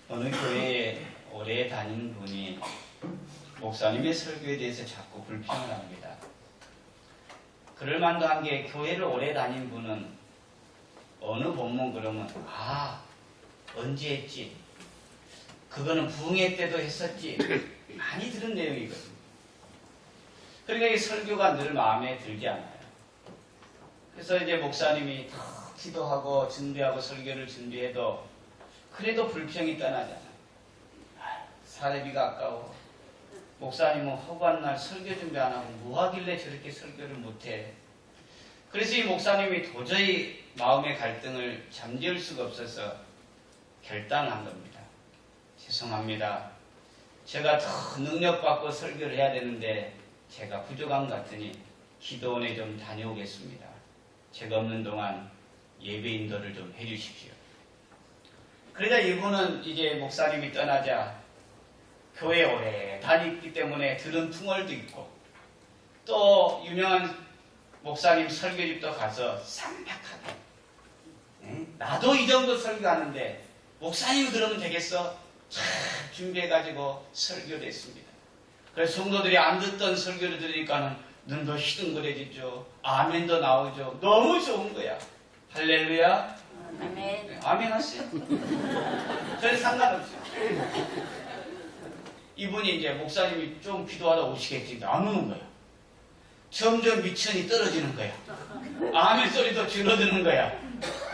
어느 교회에 오래 다닌 분이 목사님의 설교에 대해서 자꾸 불평을 합니다. 그럴 만도 한 게 교회를 오래 다닌 분은 어느 본문 그러면 언제 했지? 그거는 부흥회 때도 했었지. 많이 들은 내용이거든요. 그러니까 이 설교가 늘 마음에 들지 않아요. 그래서 이제 목사님이 기도하고 준비하고 설교를 준비해도 그래도 불평이 떠나잖아요. 사례비가 아까워. 목사님은 허구한 날 설교 준비 안 하고 뭐 하길래 저렇게 설교를 못해. 그래서 이 목사님이 도저히 마음의 갈등을 잠재울 수가 없어서 결단한 겁니다. 죄송합니다. 제가 더 능력받고 설교를 해야 되는데 제가 부족한 것 같으니 기도원에 좀 다녀오겠습니다. 제가 없는 동안 예배 인도를 좀 해주십시오. 그러자 이분은 이제 목사님이 떠나자 교회 오래 다녔기 때문에 들은 풍월도 있고 또 유명한 목사님 설교집도 가서 쌈박하게 나도 이 정도 설교하는데 목사님 들으면 되겠어? 잘 준비해가지고 설교를 했습니다. 그래서 성도들이 안 듣던 설교를 들으니까는 눈도 희둥그레지죠. 아멘도 나오죠. 너무 좋은 거야. 할렐루야. 아멘. 아멘 하세요. 저는 상관없어요. 이분이 이제 목사님이 좀 기도하다 오시겠지. 안 오는 거야. 점점 미천이 떨어지는 거야. 아멘 소리도 줄어드는 거야.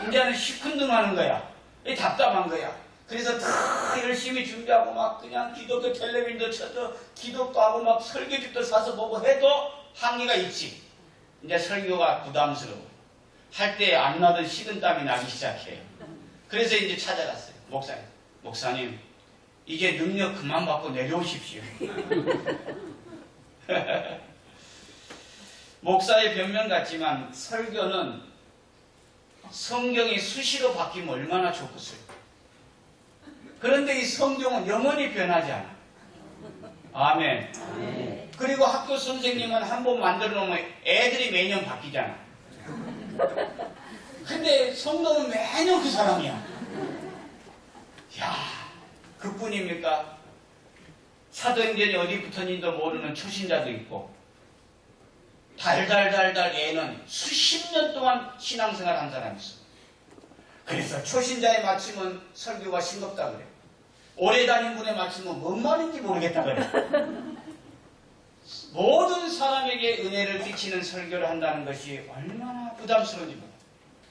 이제는 시큰둥하는 거야. 답답한 거야. 그래서 다 열심히 준비하고 막 그냥 기도도 텔레비전도 쳐도 기도도 하고 막 설교집도 사서 보고 해도 한계가 있지. 이제 설교가 부담스러워. 할 때 안 나던 식은땀이 나기 시작해요. 그래서 이제 찾아갔어요. 목사님 이제 능력 그만 받고 내려오십시오. 목사의 변명 같지만 설교는 성경이 수시로 바뀌면 얼마나 좋겠어요. 그런데 이 성경은 영원히 변하지 않아. 아멘. 아멘. 그리고 학교 선생님은 한 번 만들어 놓으면 애들이 매년 바뀌잖아. 근데 성도는 매년 그 사람이야. 야, 그뿐입니까? 사도행전이 어디 붙었는지도 모르는 초신자도 있고 달달달달 애는 수십 년 동안 신앙생활 한 사람이 있어. 그래서 초신자에 맞추면 설교가 싱겁다 그래. 오래 다닌 분에 맞추면 뭔 말인지 모르겠다 그래. 모든 사람에게 은혜를 끼치는 설교를 한다는 것이 얼마나 부담스러운지 몰라요.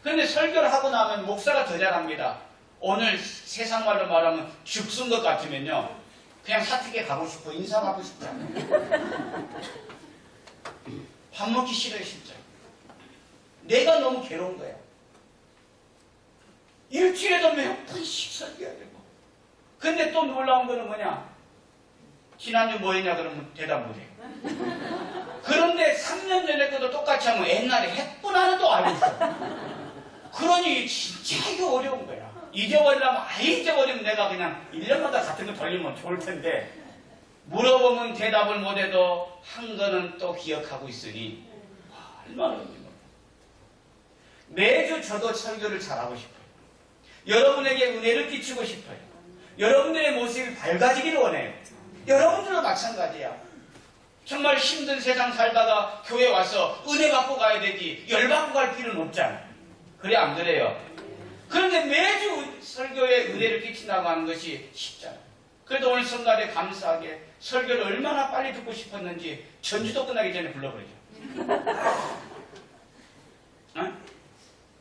그런데 설교를 하고 나면 목사가 더 잘합니다. 오늘 세상 말로 말하면 죽순 것 같으면요. 그냥 사택에 가고 싶어. 인사하고 싶지 않아요. 밥 먹기 싫어요, 진짜. 내가 너무 괴로운 거야. 일주일에도 몇 번씩 설교해야 되고. 근데 또 놀라운 거는 뭐냐? 지난주 뭐 했냐 그러면 대답 못 해요. 그런데 3년 전에 것도 똑같이 하면 옛날에 했구나는 또 알고 있어. 그러니 진짜 이거 어려운 거야. 잊어버리려면 아예 잊어버리면 내가 그냥 1년마다 같은 거 돌리면 좋을 텐데 물어보면 대답을 못해도 한 거는 또 기억하고 있으니 얼마나 어려운지 몰라요. 매주 저도 설교를 잘하고 싶어요. 여러분에게 은혜를 끼치고 싶어요. 여러분들의 모습이 밝아지기를 원해요. 여러분들도 마찬가지야. 정말 힘든 세상 살다가 교회 와서 은혜 받고 가야 되지 열 받고 갈 필요는 없잖아. 그래 안 그래요? 그런데 매주 설교에 은혜를 끼친다고 하는 것이 쉽잖아요. 그래도 오늘 성가대 감사하게 설교를 얼마나 빨리 듣고 싶었는지 전주도 끝나기 전에 불러버리죠. 어?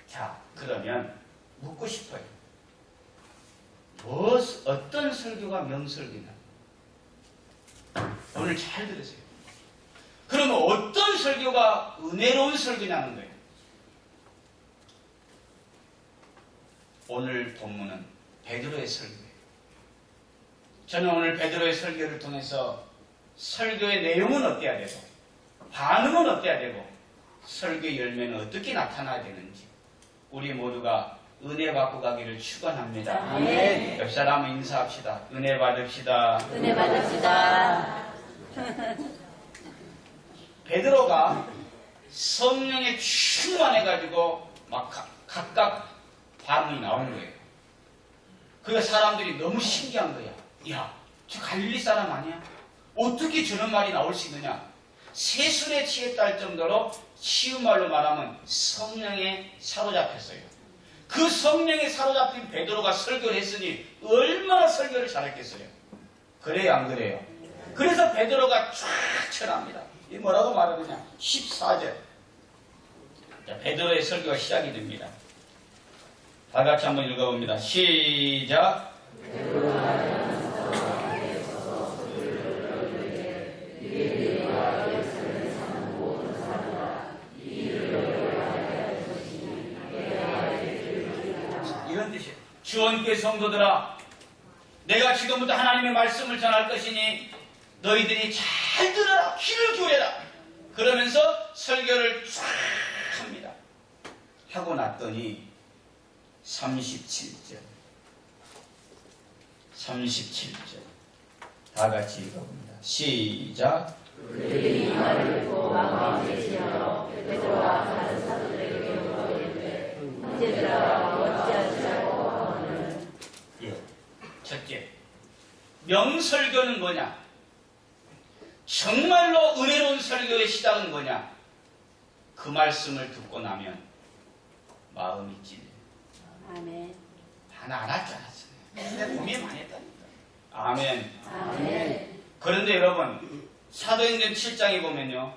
자, 그러면 묻고 싶어요. 어떤 설교가 명설교냐? 오늘 잘 들으세요. 그러면 어떤 설교가 은혜로운 설교냐는 거예요. 오늘 본문은 베드로의 설교예요. 저는 오늘 베드로의 설교를 통해서 설교의 내용은 어때야 되고 반응은 어때야 되고 설교의 열매는 어떻게 나타나야 되는지 우리 모두가 은혜 받고 가기를 축원합니다. 네. 옆 사람 인사합시다. 은혜 받읍시다. 은혜 받읍시다. 베드로가 성령에 충만해가지고 막 각각 반응이 나오는 거예요. 그러니까 사람들이 너무 신기한 거야. 야, 저 갈릴리 사람 아니야? 어떻게 저런 말이 나올 수 있느냐? 세술에 취했다 할 정도로 쉬운 말로 말하면 성령에 사로잡혔어요. 그 성령에 사로잡힌 베드로가 설교를 했으니 얼마나 설교를 잘했겠어요. 그래요, 안 그래요? 그래서 베드로가 쫙 전합니다. 이 뭐라고 말하느냐? 14절. 자, 베드로의 설교가 시작이 됩니다. 다 같이 한번 읽어봅니다. 시작. 이런 뜻이에요. 주원께 성도들아, 내가 지금부터 하나님의 말씀을 전할 것이니 너희들이 잘 들어라, 귀를 기울여라. 그러면서 설교를 쫙 합니다. 하고 났더니 37절 다 같이 읽어봅니다. 시작. 그들이 이 말을 듣고 마음에 계시며 베드로와 다른 사도들에게 물어보는데 형제들아 어찌하시라고 하거늘. 첫째, 명설교는 뭐냐? 정말로 은혜로운 설교의 시작은 뭐냐? 그 말씀을 듣고 나면 마음이 찔려. 아멘. 하나 안 할 줄 알았어요. 근데 고민 많이 했다니까. 아멘. 아멘. 그런데 여러분, 사도행전 7장에 보면요,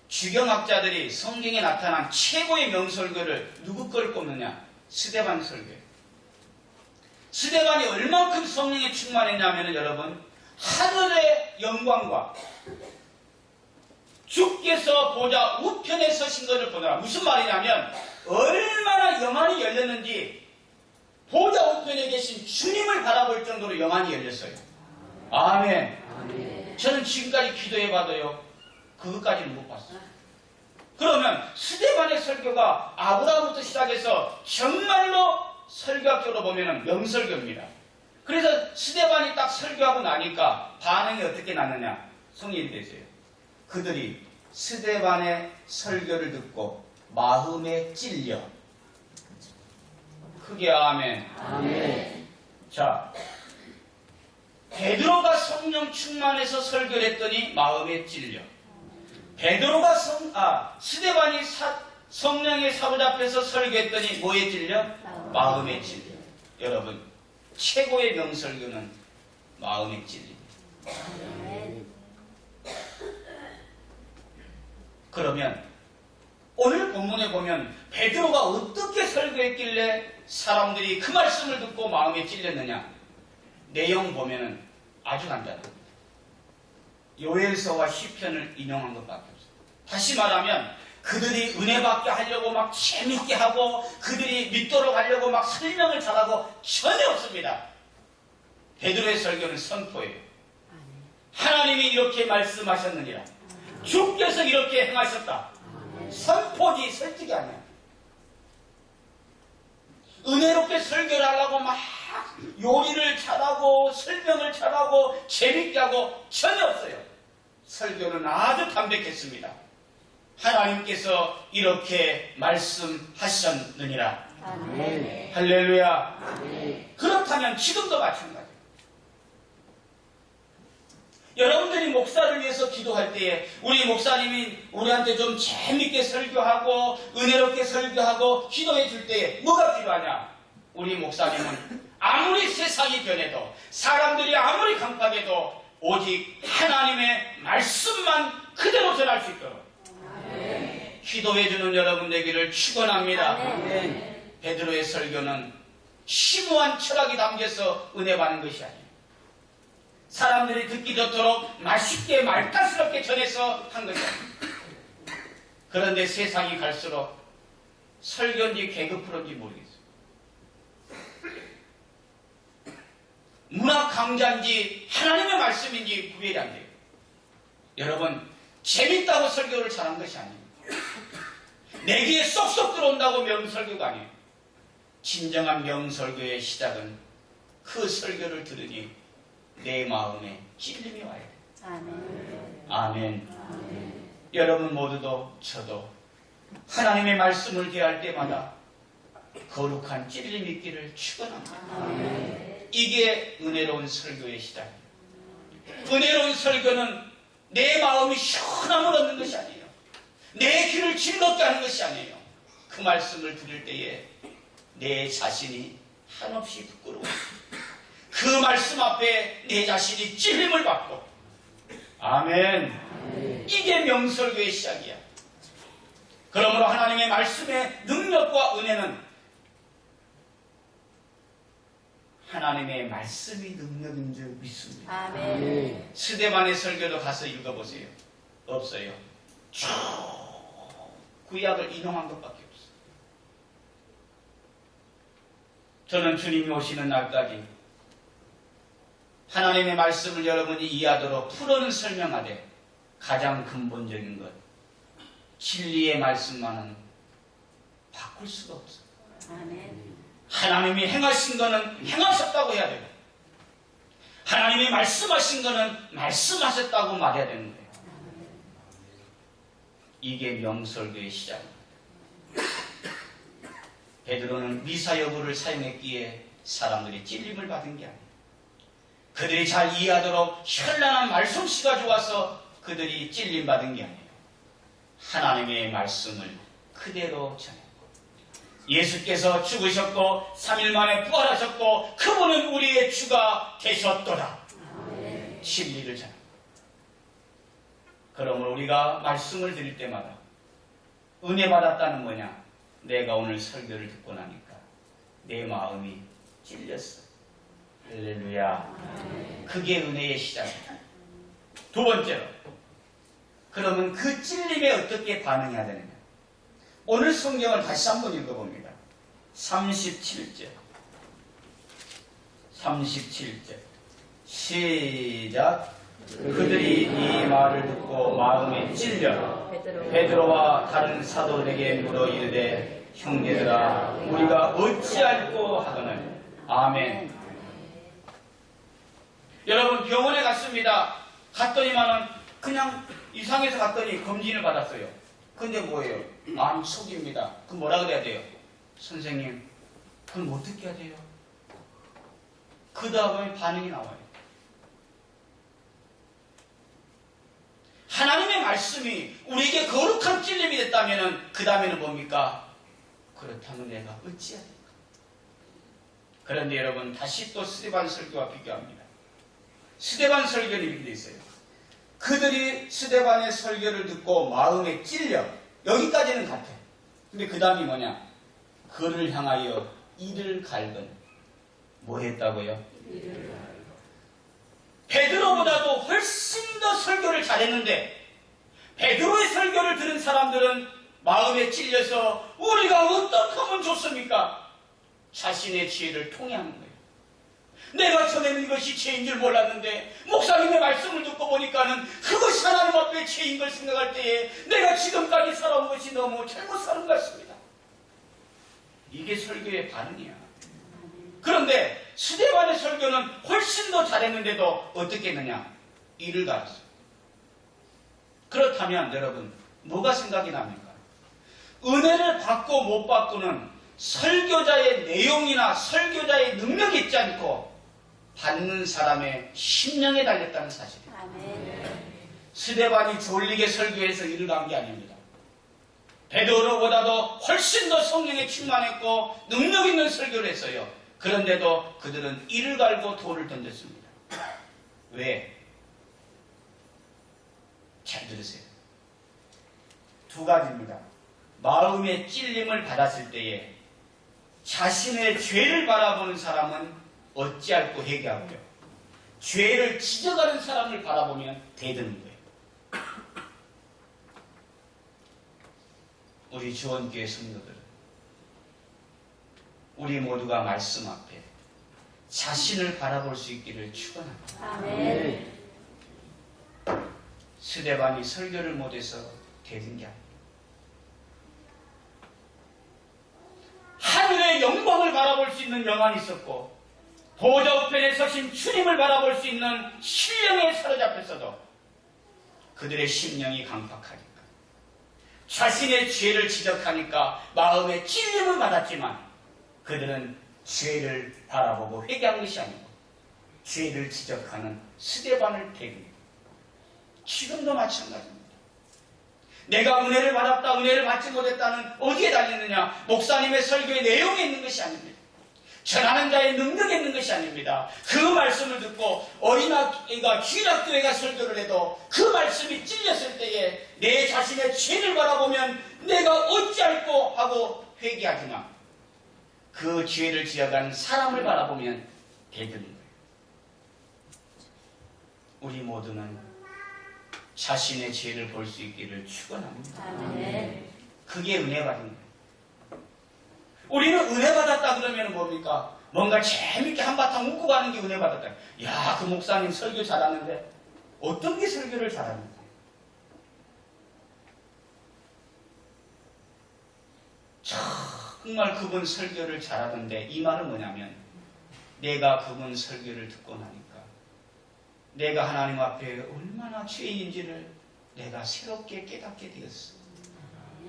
주경학자들이 성경에 나타난 최고의 명설교를 누구 걸 꼽느냐? 스데반 설교. 스데반이 얼만큼 성령에 충만했냐면 여러분, 하늘의 영광과 주께서 보좌 우편에 서신 것을 보느라. 무슨 말이냐면 얼마나 영안이 열렸는지 보좌 우편에 계신 주님을 바라볼 정도로 영안이 열렸어요. 아멘. 아멘. 저는 지금까지 기도해봐도요, 그것까지는 못 봤어요. 그러면 스데반의 설교가 아브라함부터 시작해서 정말로 설교학적으로 보면 명설교입니다. 그래서 스데반이 딱 설교하고 나니까 반응이 어떻게 났느냐? 성인이 되세요. 그들이 스데반의 설교를 듣고 마음에 찔려. 크게 아멘. 아멘. 자, 베드로가 성령 충만해서 설교를 했더니 마음에 찔려. 베드로가 스데반이 성령에 사로잡혀서 설교했더니 뭐에 찔려? 마음에 찔려. 여러분, 최고의 명설교는 마음에 찔립니다. 아멘. 그러면 오늘 본문에 보면 베드로가 어떻게 설교했길래 사람들이 그 말씀을 듣고 마음에 찔렸느냐? 내용 보면은 아주 간단합니다. 요엘서와 시편을 인용한 것밖에 없어요. 다시 말하면 그들이 은혜 받게 하려고 막 재밌게 하고 그들이 믿도록 하려고 막 설명을 잘하고 전혀 없습니다. 베드로의 설교는 선포예요. 하나님이 이렇게 말씀하셨느니라. 주께서 이렇게 행하셨다. 선포지 설득이 아니야. 은혜롭게 설교를 하려고 막 요리를 잘하고 설명을 잘하고 재밌게 하고 전혀 없어요. 설교는 아주 담백했습니다. 하나님께서 이렇게 말씀하셨느니라. 아멘. 할렐루야. 아멘. 그렇다면 지금도 마찬가지예요. 여러분들이 목사를 위해서 기도할 때에 우리 목사님이 우리한테 좀 재밌게 설교하고 은혜롭게 설교하고 기도해 줄 때에 뭐가 필요하냐? 우리 목사님은 아무리 세상이 변해도 사람들이 아무리 강팍해도 오직 하나님의 말씀만 그대로 전할 수 있도록 기도해 주는 여러분 되기를 축원합니다. 아멘. 베드로의 설교는 심오한 철학이 담겨서 은혜 받는 것이 아니에요. 사람들이 듣기 좋도록 맛있게 말따스럽게 전해서 한 것이야. 그런데 세상이 갈수록 설교인지 개그 프로인지 모르겠어요. 문학 강좌인지 하나님의 말씀인지 구별이 안 돼요. 여러분, 재밌다고 설교를 잘한 것이 아닙니다. 내 귀에 쏙쏙 들어온다고 명설교가 아니에요. 진정한 명설교의 시작은 그 설교를 들으니 내 마음에 찔림이 와야 돼요. 아멘. 아멘. 아멘. 여러분 모두도 저도 하나님의 말씀을 대할 때마다 거룩한 찔림이 있기를 축원합니다. 아멘. 이게 은혜로운 설교의 시작이에요. 은혜로운 설교는 내 마음이 시원함을 얻는 것이 아니에요. 내 귀를 즐겁게 하는 것이 아니에요. 그 말씀을 들을 때에 내 자신이 한없이 부끄러워. 그 말씀 앞에 내 자신이 찔림을 받고. 아멘. 이게 명설교의 시작이야. 그러므로 하나님의 말씀의 능력과 은혜는 하나님의 말씀이 능력인 줄 믿습니다. 아멘. 스데반의 설교도 가서 읽어보세요. 없어요. 쭉 구약을 인용한 것밖에 없어요. 저는 주님이 오시는 날까지 하나님의 말씀을 여러분이 이해하도록 풀어는 설명하되 가장 근본적인 것, 진리의 말씀만은 바꿀 수가 없어요. 아멘. 하나님이 행하신 거는 행하셨다고 해야 되고, 하나님이 말씀하신 거는 말씀하셨다고 말해야 되는 거예요. 이게 명설교의 시작입니다. 베드로는 미사 여부를 사용했기에 사람들이 찔림을 받은 게 아니에요. 그들이 잘 이해하도록 현란한 말솜씨가 좋아서 그들이 찔림 받은 게 아니에요. 하나님의 말씀을 그대로 전했고, 예수께서 죽으셨고 3일 만에 부활하셨고 그분은 우리의 주가 되셨도다. 진리를 전합니다. 그러므로 우리가 말씀을 드릴 때마다 은혜 받았다는 뭐냐? 내가 오늘 설교를 듣고 나니까 내 마음이 찔렸어. 할렐루야. 그게 은혜의 시작이다. 두 번째로, 그러면 그 찔림에 어떻게 반응해야 되느냐? 오늘 성경을 다시 한번 읽어봅니다. 37절. 37절. 시작. 그들이 이 말을 듣고 마음에 찔려 베드로와 다른 사도들에게 물어 이르되 형제들아 우리가 어찌할꼬 하거늘. 아멘. 여러분 병원에 갔습니다. 갔더니만은 그냥 이상해서 갔더니 검진을 받았어요. 근데 뭐예요? 암 초기입니다. 그럼 뭐라 그래야 돼요? 선생님, 그럼 어떻게 해야 돼요? 그 다음에 반응이 나와요. 하나님의 말씀이 우리에게 거룩한 찔림이 됐다면 그 다음에는 뭡니까? 그렇다면 내가 어찌해야 될까? 그런데 여러분 다시 또 스데반 설교와 비교합니다. 스데반 설교는 이렇게 돼 있어요. 그들이 스데반의 설교를 듣고 마음에 찔려. 여기까지는 같아. 근데 그 다음이 뭐냐? 그를 향하여 이를 갈건. 뭐 했다고요? 베드로보다도 훨씬 더 설교를 잘했는데 베드로의 설교를 들은 사람들은 마음에 찔려서 우리가 어떻게 하면 좋습니까? 자신의 지혜를 통해하는 거예요. 내가 전에는 이것이 죄인 줄 몰랐는데 목사님의 말씀을 듣고 보니까는 그것이 하나님 앞에 죄인 걸 생각할 때에 내가 지금까지 살아온 것이 너무 잘못 사는 것 같습니다. 이게 설교의 반응이야. 그런데 스데반의 설교는 훨씬 더 잘했는데도 어떻게 했느냐? 이를 가르쳤어요. 그렇다면 여러분 뭐가 생각이 납니까? 은혜를 받고 못 받고는 설교자의 내용이나 설교자의 능력이 있지 않고 받는 사람의 심령에 달렸다는 사실이에요. 아멘. 스데반이 졸리게 설교해서 이를 간 게 아닙니다. 베드로보다도 훨씬 더 성령에 충만했고 능력 있는 설교를 했어요. 그런데도 그들은 이를 갈고 돌을 던졌습니다. 왜? 잘 들으세요. 두 가지입니다. 마음의 찔림을 받았을 때에 자신의 죄를 바라보는 사람은 어찌할꼬 회개하고요. 죄를 지적하는 사람을 바라보면 대드는 거예요. 우리 주원교회 성도들은 우리 모두가 말씀 앞에 자신을 바라볼 수 있기를 축원합니다. 아멘. 스데반이 설교를 못해서 대든 게 아닙니다. 하늘의 영광을 바라볼 수 있는 영안이 있었고 보좌 우편에 서신 주님을 바라볼 수 있는 신령에 사로잡혔어도 그들의 심령이 강팍하니까 자신의 죄를 지적하니까 마음에 찔림을 받았지만 그들은 죄를 바라보고 회개한 것이 아니고 죄를 지적하는 스데반을 택입니다. 지금도 마찬가지입니다. 내가 은혜를 받았다, 은혜를 받지 못했다는 어디에 달리느냐? 목사님의 설교의 내용에 있는 것이 아닙니다. 전하는 자의 능력에 있는 것이 아닙니다. 그 말씀을 듣고 어린아이가 주일학교에 가 설교를 해도 그 말씀이 찔렸을 때에 내 자신의 죄를 바라보면 내가 어찌할꼬 하고 회개하지만 그 죄를 지어간 사람을 바라보면 대드는 거예요. 우리 모두는 자신의 죄를 볼 수 있기를 축원합니다. 아멘. 그게 은혜 받은 거예요. 우리는 은혜 받았다 그러면 뭡니까? 뭔가 재밌게 한바탕 웃고 가는 게 은혜 받았다. 야, 그 목사님 설교 잘하는데 어떤 게 설교를 잘하는지. 정말 그분 설교를 잘하던데 이 말은 뭐냐면 내가 그분 설교를 듣고 나니까 내가 하나님 앞에 얼마나 죄인인지를 내가 새롭게 깨닫게 되었어.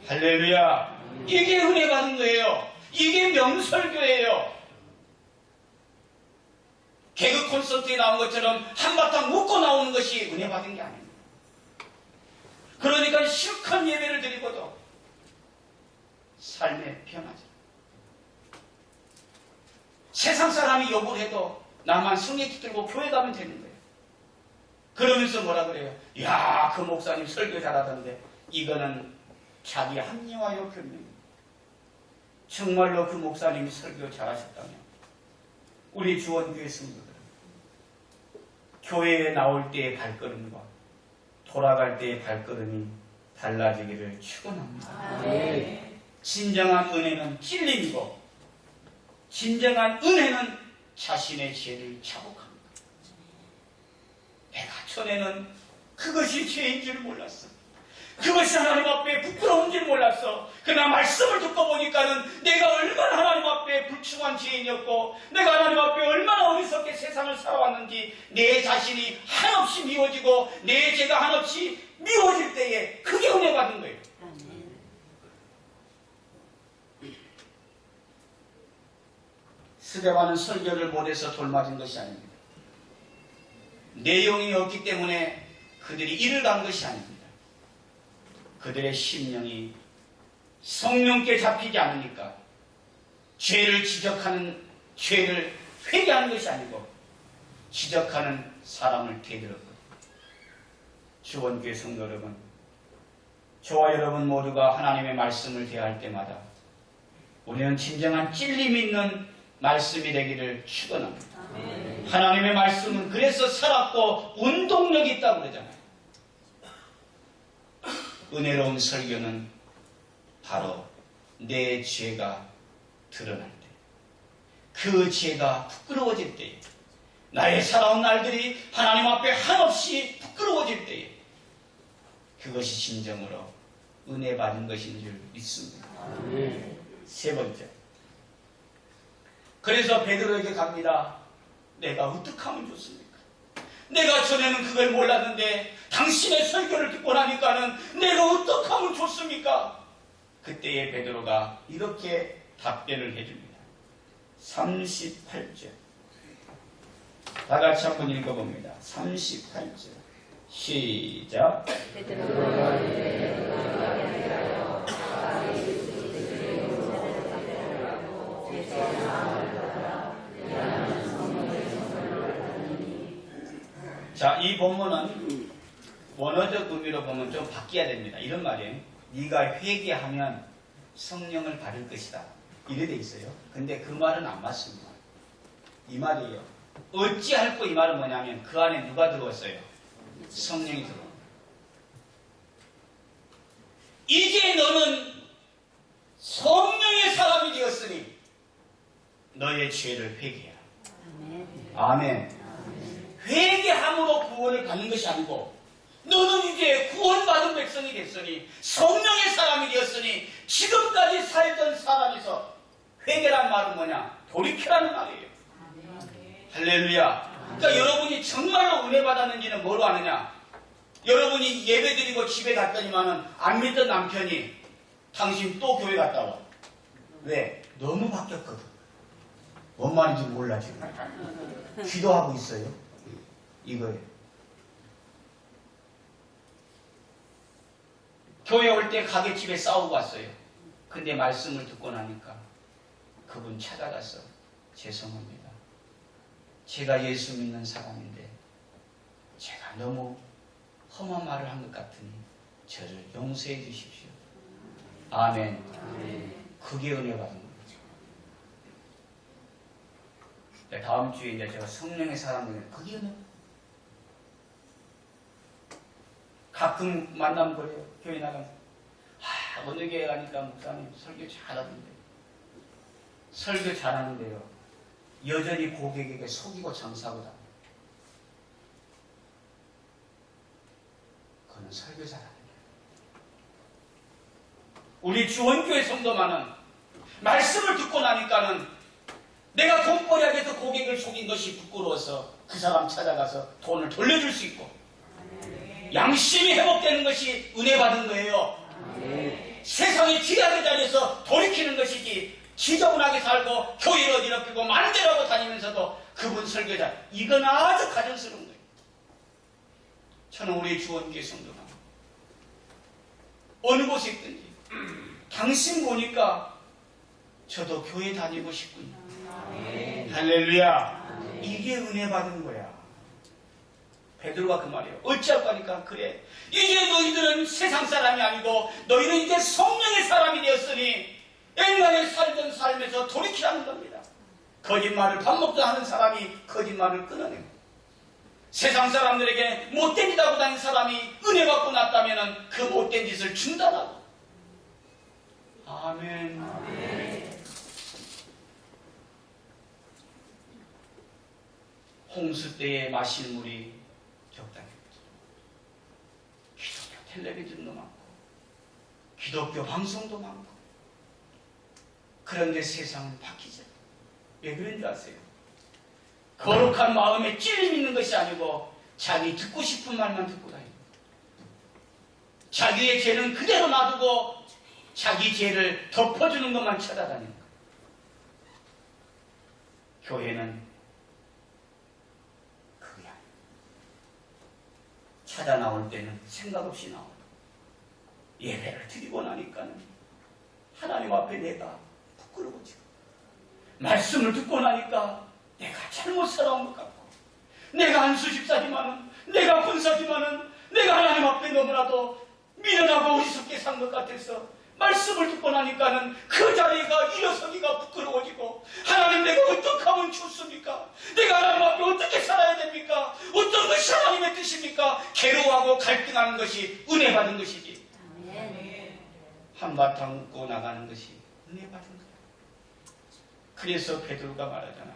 할렐루야. 이게 은혜 받은 거예요. 이게 명설교예요. 개그 콘서트에 나온 것처럼 한바탕 웃고 나오는 것이 은혜 받은 게 아닙니다. 그러니까 실컷 예배를 드리고도 삶의 변화죠. 세상 사람이 욕을 해도 나만 성령 들고 교회 가면 되는 거예요. 그러면서 뭐라 그래요? 야, 그 목사님 설교 잘하던데. 이거는 자기 합리화요 변명입니다. 정말로 그 목사님이 설교 잘하셨다면 우리 주원교회 성도들 교회에 나올 때의 발걸음과 돌아갈 때의 발걸음이 달라지기를 축원합니다. 아멘. 진정한 은혜는 찔림이고 진정한 은혜는 자신의 죄를 자복합니다. 내가 전에는 그것이 죄인 줄 몰랐어. 그것이 하나님 앞에 부끄러운 줄 몰랐어. 그러나 말씀을 듣고 보니까는 내가 얼마나 하나님 앞에 불충한 죄인이었고 내가 하나님 앞에 얼마나 어리석게 세상을 살아왔는지 내 자신이 한없이 미워지고 내 죄가 한없이 미워질 때에 그게 은혜 받은 거예요. 아멘. 스데반은 설교를 못해서 돌맞은 것이 아닙니다. 내용이 없기 때문에 그들이 이를 간 것이 아닙니다. 그들의 심령이 성령께 잡히지 않으니까 죄를 지적하는 죄를 회개하는 것이 아니고 지적하는 사람을 대들었거든요. 주원교회 성도 여러분, 저와 여러분 모두가 하나님의 말씀을 대할 때마다 우리는 진정한 찔림 있는 말씀이 되기를 축원합니다. 아멘. 하나님의 말씀은 그래서 살았고 운동력이 있다고 그러잖아요. 은혜로운 설교는 바로 내 죄가 드러날 때, 그 죄가 부끄러워질 때에, 나의 살아온 날들이 하나님 앞에 한없이 부끄러워질 때에 그것이 진정으로 은혜 받은 것인 줄 믿습니다. 세 번째, 그래서 베드로에게 갑니다. 내가 어떻게 하면 좋습니까? 내가 전에는 그걸 몰랐는데 당신의 설교를 듣고 나니까는 내가 어떻게 하면 좋습니까? 그때에 베드로가 이렇게 답변을 해줍니다. 38절 다 같이 한번 읽어봅니다. 38절 시작. 자, 이 본문은 원어적 의미로 보면 좀 바뀌어야 됩니다. 이런 말이에요. 네가 회개하면 성령을 받을 것이다. 이래 돼 있어요. 근데 그 말은 안 맞습니다. 이 말이에요. 어찌할꼬 이 말은 뭐냐면 그 안에 누가 들어왔어요? 성령이 들어옵니다. 이제 너는 성령의 사람이 되었으니 너의 죄를 회개해라. 아멘. 회개함으로 구원을 받는 것이 아니고 너는 이제 구원받은 백성이 됐으니 성령의 사람이 되었으니 지금까지 살던 사람에서 회개란 말은 뭐냐? 돌이키라는 말이에요. 할렐루야. 그러니까 여러분이 정말로 은혜 받았는지는 뭐로 아느냐? 여러분이 예배 드리고 집에 갔더니만은 안 믿던 남편이 당신 또 교회 갔다 와. 왜? 너무 바뀌었거든. 뭔 말인지 몰라 지금. 기도하고 있어요. 이거예요. 교회 올 때 가게집에 싸우고 왔어요. 근데 말씀을 듣고 나니까 그분 찾아가서 죄송합니다. 제가 예수 믿는 사람인데 제가 너무 험한 말을 한 것 같으니 저를 용서해 주십시오. 아멘. 그게 은혜 받은 거죠. 다음 주에 이제 제가 성령의 사람들 그게 은혜. 가끔 만나면 그래요. 교회 나가면 어느 교회 가니까 목사님 설교 잘하던데 설교 잘하는데요. 여전히 고객에게 속이고 장사하고 다녀요. 그는 설교 잘하는 거예요. 우리 주원교회 성도만은 말씀을 듣고 나니까는 내가 돈벌이하기 위해서 고객을 속인 것이 부끄러워서 그 사람 찾아가서 돈을 돌려줄 수 있고 양심이 회복되는 것이 은혜 받은 거예요. 세상의 귀하게 자리에서 돌이키는 것이지 지저분하게 살고 교회를 어지럽히고 마음대로 하고 다니면서도 그분 설교자 이건 아주 가증스러운 거예요. 저는 우리 주원교회 성도가 어느 곳에 있든지 당신 보니까 저도 교회 다니고 싶군요. 할렐루야. 이게 은혜 받은 거야. 베드로가 그 말이에요. 어찌할까 하니까 그래. 이제 너희들은 세상 사람이 아니고 너희는 이제 성령의 사람이 되었으니 옛날에 살던 삶에서 돌이키라는 겁니다. 거짓말을 밥 먹다 하는 사람이 거짓말을 끊어내고 세상 사람들에게 못된 짓 하고 다니는 사람이 은혜 받고 났다면 그 못된 짓을 중단하고. 아멘. 아멘. 홍수 때에 마실 물이 적당히 기독교 텔레비전도 많고 기독교 방송도 많고 그런데 세상은 바뀌죠. 왜 그런지 아세요? 거룩한 마음에 찔림 있는 것이 아니고 자기 듣고 싶은 말만 듣고 다니는 거예요. 자기의 죄는 그대로 놔두고 자기 죄를 덮어주는 것만 찾아다니는 거예요. 교회는 그게 아니에요. 찾아 나올 때는 생각 없이 나와요. 예배를 드리고 나니까는 하나님 앞에 내가 부끄러워지고 말씀을 듣고 나니까 내가 잘못 살아온 것 같고 내가 한수집사지만은 내가 권사지만은 내가 하나님 앞에 너무나도 미련하고 어리석게 산 것 같아서 말씀을 듣고 나니까는 그 자리가 일어서기가 부끄러워지고 하나님 내가 어떻게 하면 좋습니까? 내가 하나님 앞에 어떻게 살아야 됩니까? 어떤 것이 하나님의 뜻입니까? 괴로워하고 갈등하는 것이 은혜 받은 것이지. 한바탕 웃고 나가는 것이 은혜 받은 거야. 그래서 베드로가 말하잖아요.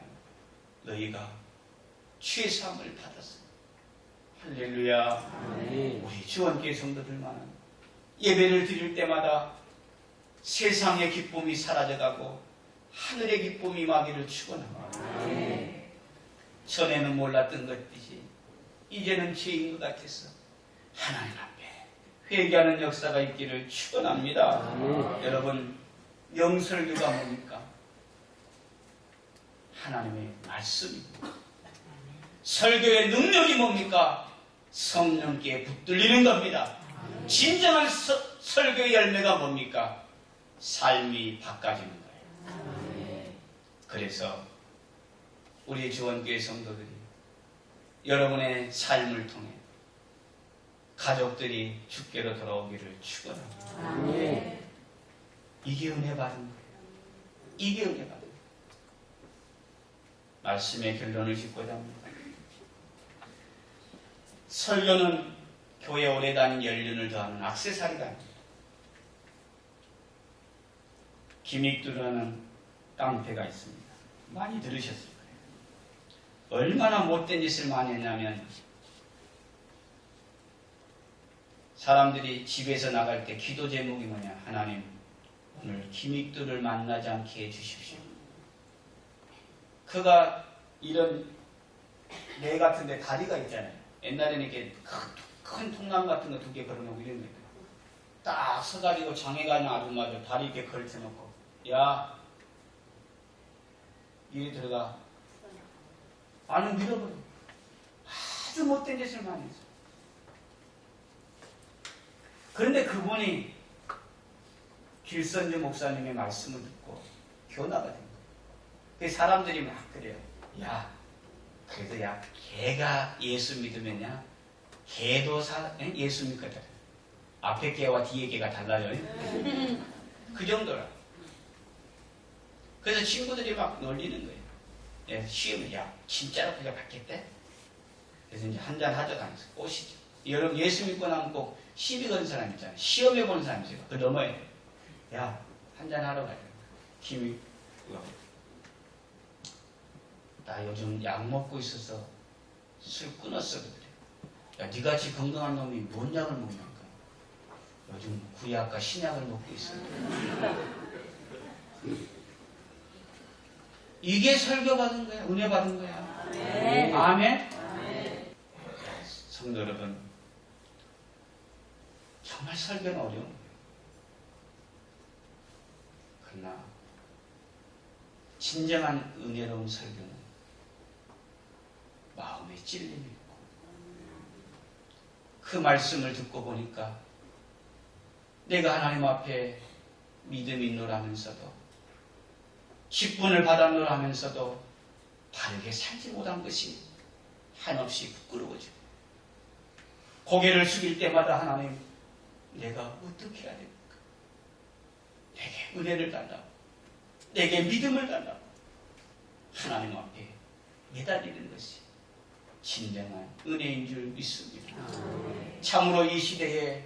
너희가 죄사함을 받았어. 할렐루야. 우리 주원교회 성도들만은 예배를 드릴 때마다 세상의 기쁨이 사라져가고 하늘의 기쁨이 임하기를 축원합니다. 전에는 몰랐던 것이지 이제는 죄인 것 같아서 하나님 앞에 회개하는 역사가 있기를 축원합니다. 여러분 명설교가 뭡니까? 하나님의 말씀입니다. 설교의 능력이 뭡니까? 성령께 붙들리는 겁니다. 진정한 설교의 열매가 뭡니까? 삶이 바꿔지는 거예요. 그래서 우리 주원교회 성도들이 여러분의 삶을 통해 가족들이 주께로 돌아오기를 축원합니다. 이게 은혜 받은 거예요. 이게 은혜 받은 거예요. 말씀의 결론을 짓고자 합니다. 설교는 교회 오래 다닌 연륜을 더하는 액세서리가 아닙니다. 기믹두라는 깡패가 있습니다. 많이 들으셨을 거예요. 얼마나 못된 짓을 많이 했냐면 사람들이 집에서 나갈 때 기도 제목이 뭐냐? 하나님 오늘 기믹두를 만나지 않게 해주십시오. 그가 이런 매 같은데 다리가 있잖아요. 옛날에는 이렇게 큰 통나무 같은 거 2개 걸어놓고 이런 거예요. 딱 서가지고 장애가 있는 아줌마들 다리 이렇게 걸쳐놓고 야 일이 들어가 안을 밀어버려. 아주 못된 짓을 많이 했어. 그런데 그분이 길선주 목사님의 말씀을 듣고 변화가 된 거예요. 그 사람들이 막 그래요. 야, 그래도 야, 개가 예수 믿으면야, 개도 예수 믿거든. 앞에 개와 뒤에 개가 달라요. 그 정도라. 그래서 친구들이 막 놀리는 거예요. 예, 시험을, 야, 진짜로 그가 받겠대? 그래서 이제 한잔 하자고 하면서 꼬시죠. 여러분, 예수 믿고 나면 꼭 시비 거는 사람 있잖아요. 시험해 보는 사람 있어요. 그 넘어야 돼. 야, 한잔 하러 가요. 김이, 나 요즘 약 먹고 있어서 술 끊었어. 그래. 야, 니같이 건강한 놈이 뭔 약을 먹냐니까. 요즘 구약과 신약을 먹고 있어. 이게 설교받은 거야. 은혜 받은 거야. 네. 아멘. 성도 여러분, 정말 설교는 어려운 거예요. 그러나 진정한 은혜로운 설교는 마음에 찔림이 있고, 그 말씀을 듣고 보니까 내가 하나님 앞에 믿음이 있노라면서도 직분을 받았노라면서도 바르게 살지 못한 것이 한없이 부끄러워지고, 고개를 숙일 때마다 하나님, 내가 어떻게 해야 됩니까? 내게 은혜를 달라고, 내게 믿음을 달라고 하나님 앞에 매달리는 것이 진정한 은혜인 줄 믿습니다. 참으로 이 시대에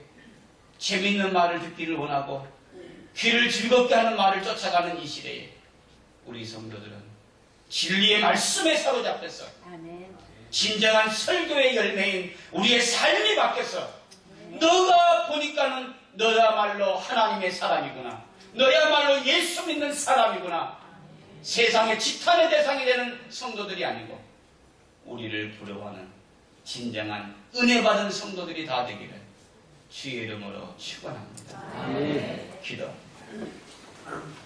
재밌는 말을 듣기를 원하고 귀를 즐겁게 하는 말을 쫓아가는 이 시대에 우리 성도들은 진리의 말씀에 사로잡혀서 아멘. 진정한 설교의 열매인 우리의 삶이 바뀌어서 너가 보니까는 너야말로 하나님의 사람이구나, 너야말로 예수 믿는 사람이구나, 세상의 지탄의 대상이 되는 성도들이 아니고 우리를 부러워하는 진정한 은혜 받은 성도들이 다 되기를 주의 이름으로 축원합니다. 기도.